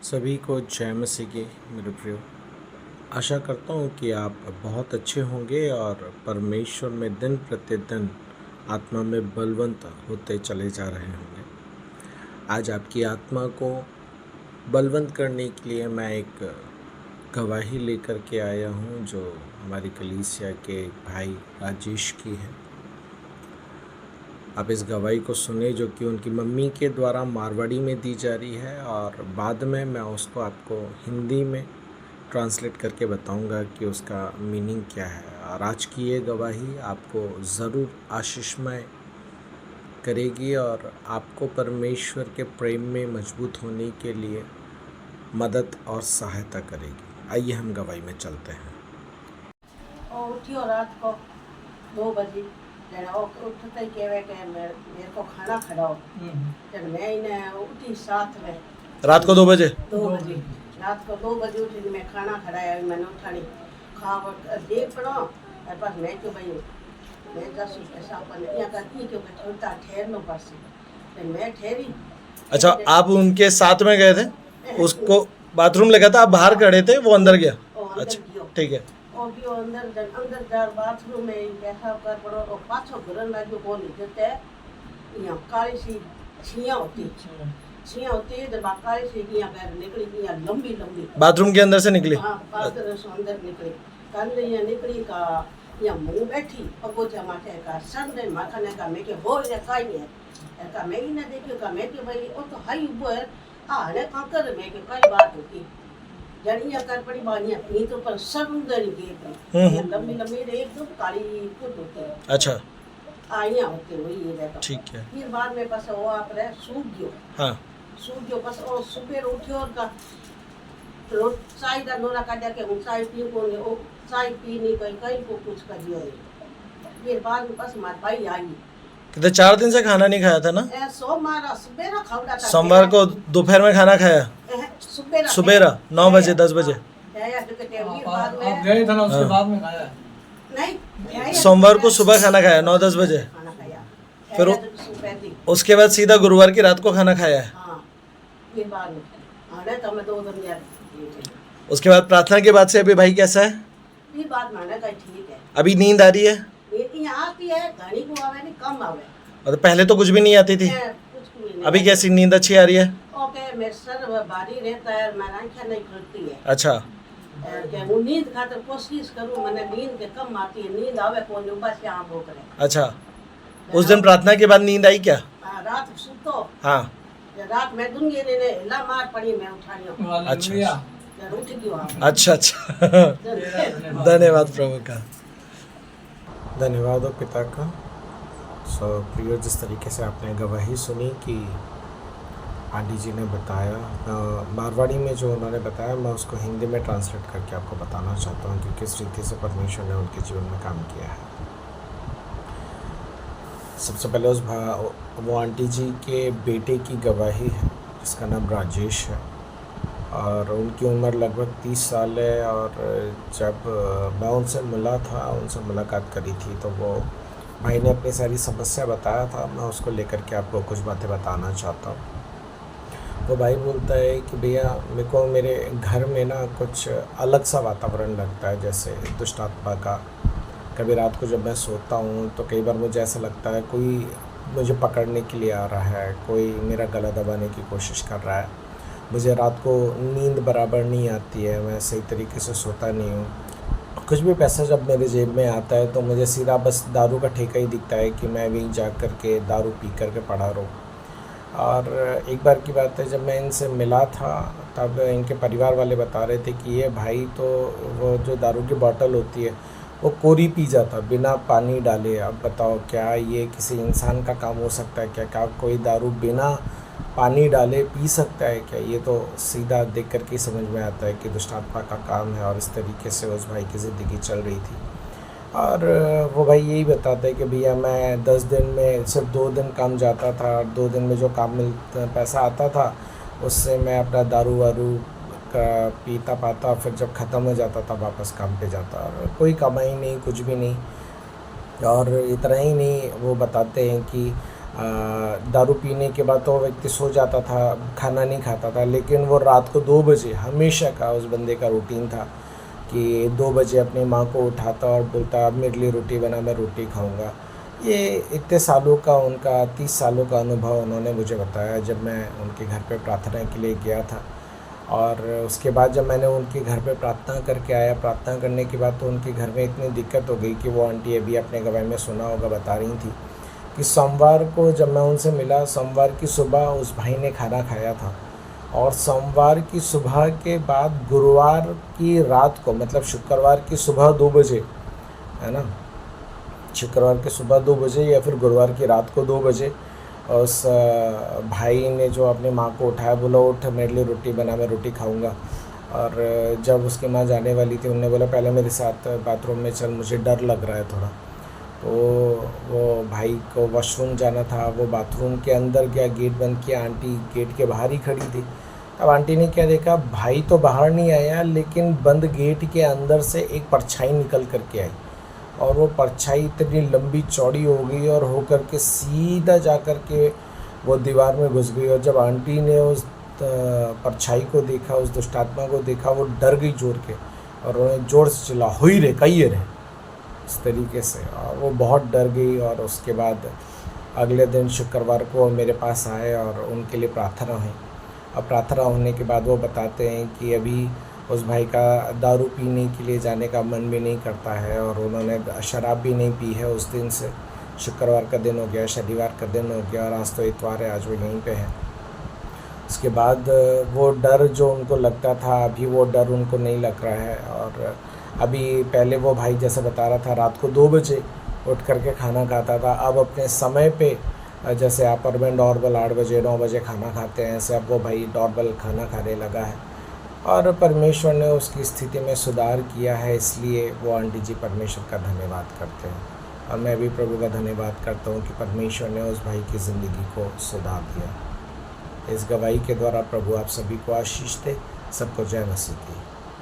सभी को जय मसीह की मेरे प्रियो। आशा करता हूँ कि आप बहुत अच्छे होंगे और परमेश्वर में दिन प्रतिदिन आत्मा में बलवंत होते चले जा रहे होंगे। आज आपकी आत्मा को बलवंत करने के लिए मैं एक गवाही लेकर के आया हूँ जो हमारी कलीसिया के एक भाई राजेश की है। आप इस गवाही को सुने जो कि उनकी मम्मी के द्वारा मारवाड़ी में दी जा रही है और बाद में मैं उसको आपको हिंदी में ट्रांसलेट करके बताऊंगा कि उसका मीनिंग क्या है। और आज की ये गवाही आपको ज़रूर आशीषमय करेगी और आपको परमेश्वर के प्रेम में मजबूत होने के लिए मदद और सहायता करेगी। आइए हम गवाही में चलते हैं। और उठी और रात को 2 बजे उठते ही कहवे कि मेरे को खाना खिलाओ। जब मैं इन्हें उठी 7 में रात को 2 बजे रात को 2 बजे उठी मैं खाना खिलाया। मैंने उठानी खाव देख पड़ो और बस मैं क्यों भाई मैं 10 पैसा पर यहाँ करती क्योंकि छोटा ठहरना पड़सी तो मैं ठहरी। अच्छा, आप उनके साथ में गए थे, उसको बाथरूम लगा था, आप बाहर खड़े थे, वो अंदर गया। अच्छा, ठीक है। और भी अंदर जा बाथरूम में बैठा कर पड़ो और पाछो घरन लाग्यो बोली देते यहाँ काली सी छिया होती है जब काली सी यहाँ पैर निकली यहाँ लंबी बाथरूम के अंदर से निकली। हाँ, बाथरूम से अंदर निकली कल यहाँ निकली का यहाँ मुंह बैठी पगोचा माथे का संडे माथा ने का मैं के हो रे काई है का मैं ही ना देखियो का मैं के भाई वो तो हाई ऊपर अरे काकर मैं के कई बात होती जड़ियां कर पड़ी बानियां पी तो पर सुंदर गेट लंबी एकदम काली कुछ होती है। अच्छा, आइयां होते वही ये देखो ठीक है। फिर बाद में बस वो आप रे सूख गयो। हाँ, सूख गयो बस और सुबह उठियो और का रोट चाय दा नोरा काटा के हम चाय पी को ने ओ चाय पी नहीं कई को कुछ कर दियो। फिर बाद में बस मार भाई आई तो 4 दिन से खाना नहीं खाया था ना। सोमवार सुबह खाऊंगा था, सोमवार को दोपहर में खाना खाया, सुबह 9 बजे 10 बजे। आप गए थे ना, उसके बाद में खाया नहीं सोमवार को सुबह खाना खाया 9-10 बजे, खाना खाया फिर उसके बाद सीधा गुरुवार की रात को खाना खाया है। हाँ, फिर बाद में आने तो मैं 2 दिन यार उसके बाद प्रार्थना के बाद से अभी भाई कैसा है? फिर बाद माने का ठीक है। अभी नींद आ रही है? लेकिन आती है घनी को आवे नहीं कम आवे और पहले तो कुछ भी नहीं आती थी, कुछ भी नहीं। अभी कैसी नींद अच्छी आ रही है? ओके मेरे सर भारी रहता है, मैं आंखें नहीं खुलती है। अच्छा, कि वो नींद खातर कोशिश करूं मैंने नींद के कम आती है, नींद आवे कौन ऊपर से आंख भोग रहे। अच्छा, उस दिन प्रार्थना के बाद नींद आई क्या? रात सुतो हाँ, रात में दुनिया ने हिला मार पड़ी मैं उठानियो। अच्छा उठ गयो। अच्छा धन्यवाद प्रभु का, धन्यवाद हो पिता का। प्रियो, जिस तरीके से आपने गवाही सुनी कि आंटी जी ने बताया, मारवाड़ी में जो उन्होंने बताया मैं उसको हिंदी में ट्रांसलेट करके आपको बताना चाहता हूँ कि किस रीति से परमेश्वर ने उनके जीवन में काम किया है। सबसे पहले वो आंटी जी के बेटे की गवाही है जिसका नाम राजेश है और उनकी उम्र लगभग 30 साल है। और जब मैं उनसे मिला था, उनसे मुलाकात करी थी, तो वो भाई ने अपनी सारी समस्या बताया था। मैं उसको लेकर के आपको कुछ बातें बताना चाहता हूँ। वो भाई बोलता है कि भैया मेरे को मेरे घर में ना कुछ अलग सा वातावरण लगता है, जैसे दुष्ट आत्मा का। कभी रात को जब मैं सोता हूँ तो कई बार मुझे ऐसा लगता है कोई मुझे पकड़ने के लिए आ रहा है, कोई मेरा गला दबाने की कोशिश कर रहा है। मुझे रात को नींद बराबर नहीं आती है, मैं सही तरीके से सोता नहीं हूँ। कुछ भी पैसा जब मेरे जेब में आता है तो मुझे सीधा बस दारू का ठेका ही दिखता है कि मैं वहीं जा कर के दारू पी कर के पड़ा रहूँ। और एक बार की बात है, जब मैं इनसे मिला था तब इनके परिवार वाले बता रहे थे कि ये भाई तो वो जो दारू की बोतल होती है वो कोरी पी जाता बिना पानी डाले। अब बताओ क्या ये किसी इंसान का काम हो सकता है क्या? क्या कोई दारू बिना पानी डाले पी सकता है क्या? ये तो सीधा देख कर के समझ में आता है कि दुष्ट आत्मा का काम है। और इस तरीके से उस भाई की ज़िंदगी चल रही थी। और वो भाई यही बताता है कि भैया मैं 10 दिन में सिर्फ 2 दिन काम जाता था और 2 दिन में जो काम पैसा आता था उससे मैं अपना दारू वारू का पीता पाता, फिर जब ख़त्म हो जाता था वापस काम पे जाता और कोई कमाई नहीं, कुछ भी नहीं। और इतना ही नहीं, वो बताते हैं कि दारू पीने के बाद तो वो व्यक्ति सो जाता था, खाना नहीं खाता था, लेकिन वो रात को 2 बजे हमेशा का उस बंदे का रूटीन था कि 2 बजे अपनी माँ को उठाता और बोलता अब मेरे लिए रोटी बना, मैं रोटी खाऊंगा। ये इतने सालों का उनका 30 सालों का अनुभव उन्होंने मुझे बताया जब मैं उनके घर पे प्रार्थना के लिए गया था। और उसके बाद जब मैंने उनके घर पे प्रार्थना करके आया, प्रार्थना करने के बाद तो उनके घर में इतनी दिक्कत हो गई कि वो आंटी अभी अपने गवाही में सुना होगा, बता रही थी कि सोमवार को जब मैं उनसे मिला, सोमवार की सुबह उस भाई ने खाना खाया था और सोमवार की सुबह के बाद गुरुवार की रात को, मतलब शुक्रवार की सुबह 2 बजे, है ना, शुक्रवार की सुबह 2 बजे या फिर गुरुवार की रात को 2 बजे उस भाई ने जो अपनी माँ को उठाया, बोला उठ मेरे लिए रोटी बना, मैं रोटी खाऊंगा। और जब उसकी माँ जाने वाली थी, उन्होंने बोला पहले मेरे साथ बाथरूम में चल, मुझे डर लग रहा है थोड़ा। तो वो भाई को वॉशरूम जाना था, वो बाथरूम के अंदर गया, गेट बंद किया, आंटी गेट के बाहर ही खड़ी थी। अब आंटी ने क्या देखा, भाई तो बाहर नहीं आया लेकिन बंद गेट के अंदर से एक परछाई निकल करके आई और वो परछाई इतनी लंबी चौड़ी हो गई और होकर के सीधा जा कर के वो दीवार में घुस गई। और जब आंटी ने उस परछाई को देखा, उस दुष्टात्मा को देखा, वो डर गई जोर के और उन्होंने जोर से चिल्ला हुई रे कही रे, इस तरीके से। और वो बहुत डर गई और उसके बाद अगले दिन शुक्रवार को मेरे पास आए और उनके लिए प्रार्थना हुई। अब प्रार्थना होने के बाद वो बताते हैं कि अभी उस भाई का दारू पीने के लिए जाने का मन भी नहीं करता है और उन्होंने शराब भी नहीं पी है उस दिन से। शुक्रवार का दिन हो गया, शनिवार का दिन हो गया और आज तो इतवार है, आज वो यहीं पे है। उसके बाद वो डर जो उनको लगता था, अभी वो डर उनको नहीं लग रहा है। और अभी पहले वो भाई जैसे बता रहा था रात को 2 बजे उठ करके खाना खाता था, अब अपने समय पे जैसे अपार्टमेंट नॉर्मल 8 बजे 9 बजे खाना खाते हैं, ऐसे अब वो भाई नॉर्मल खाना खाने लगा है। और परमेश्वर ने उसकी स्थिति में सुधार किया है, इसलिए वो आंटी जी परमेश्वर का धन्यवाद करते हैं। और मैं भी प्रभु का धन्यवाद करता हूँ कि परमेश्वर ने उस भाई की ज़िंदगी को सुधार दिया। इस गवाही के द्वारा प्रभु आप सभी को आशीष दे। सबको जय मसीह की।